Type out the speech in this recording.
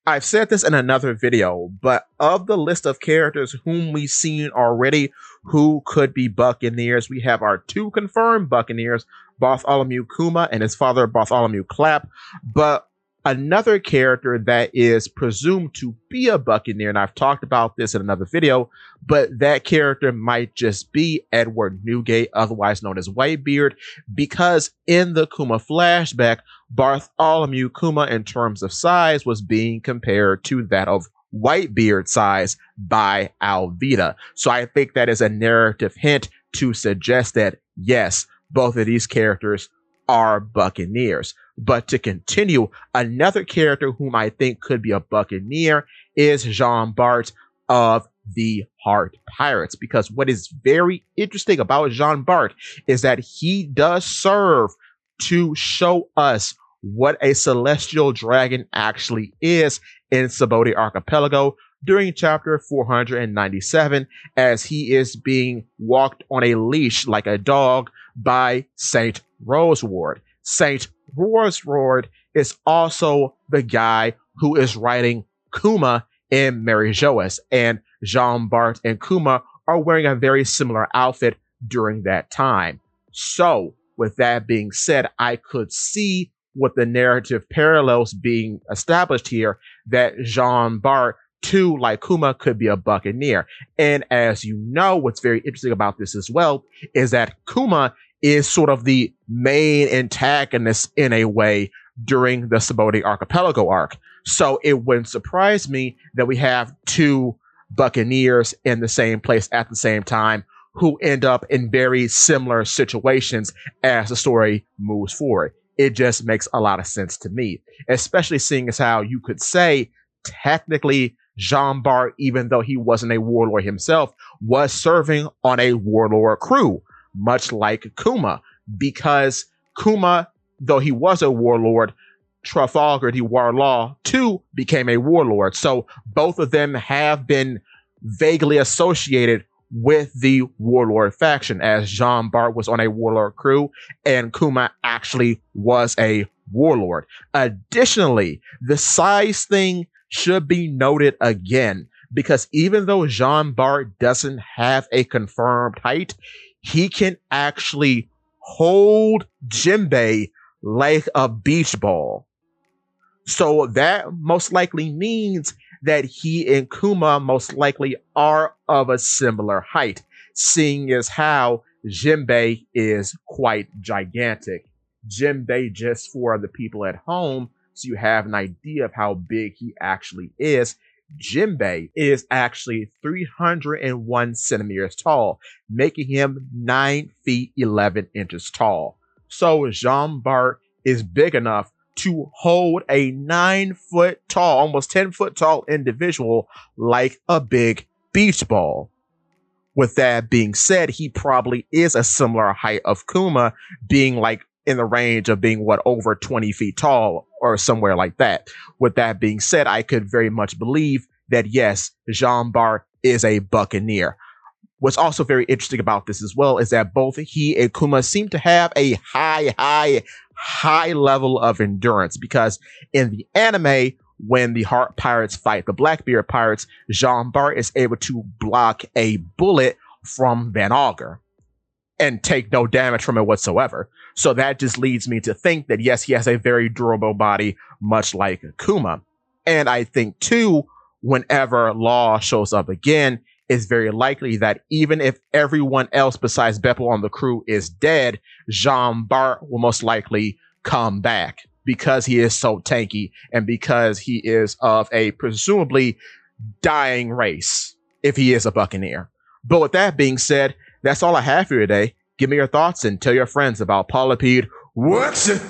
I've said this in another video, but of the list of characters whom we've seen already who could be Buccaneers, we have our two confirmed Buccaneers, Bartholomew Kuma and his father Bartholomew Clapp, but another character that is presumed to be a Buccaneer, and I've talked about this in another video, but that character might just be Edward Newgate, otherwise known as Whitebeard, because in the Kuma flashback, Bartholomew Kuma, in terms of size, was being compared to that of Whitebeard size by Alvida. So I think that is a narrative hint to suggest that, yes, both of these characters are Buccaneers. But to continue, another character whom I think could be a Buccaneer is Jean Bart of the Heart Pirates, because what is very interesting about Jean Bart is that he does serve to show us what a celestial dragon actually is in Subodhi Archipelago during chapter 497, as he is being walked on a leash like a dog by Saint Roseward. Saint Roseward is also the guy who is writing Kuma in Mary Joas, and Jean Bart and Kuma are wearing a very similar outfit during that time. So, with that being said, I could see with the narrative parallels being established here that Jean Bart, too, like Kuma, could be a Buccaneer. And as you know, what's very interesting about this as well is that Kuma is sort of the main antagonist in a way during the Subodhi Archipelago arc. So it wouldn't surprise me that we have two Buccaneers in the same place at the same time who end up in very similar situations as the story moves forward. It just makes a lot of sense to me, especially seeing as how you could say technically Jean Bart, even though he wasn't a warlord himself, was serving on a warlord crew, much like Kuma, because Kuma, though he was a warlord, Trafalgar de Warlaw too became a warlord. So both of them have been vaguely associated with the warlord faction, as Jean Bart was on a warlord crew and Kuma actually was a warlord. Additionally, the size thing should be noted again, because even though Jean Bart doesn't have a confirmed height, he can actually hold Jinbei like a beach ball. So that most likely means that he and Kuma most likely are of a similar height, seeing as how Jinbei is quite gigantic. Jinbei, just for the people at home, so you have an idea of how big he actually is, Jinbei is actually 301 centimeters tall, making him 9 feet 11 inches tall. So Jean Bart is big enough to hold a 9 foot tall, almost 10 foot tall individual like a big beach ball. With that being said, he probably is a similar height of Kuma, being like in the range of being over 20 feet tall or somewhere like that. With that being said, I could very much believe that yes, Jean Bart is a Buccaneer. What's also very interesting about this as well is that both he and Kuma seem to have a high level of endurance, because in the anime, when the Heart Pirates fight the Blackbeard Pirates, Jean Bart is able to block a bullet from Van Augur and take no damage from it whatsoever. So that just leads me to think that yes, he has a very durable body, much like Kuma. And I think too, whenever Law shows up again, it's very likely that even if everyone else besides Beppo on the crew is dead, Jean Bart will most likely come back because he is so tanky and because he is of a presumably dying race if he is a Buccaneer. But with that being said, that's all I have for you today. Give me your thoughts and tell your friends about Polypede. What's it?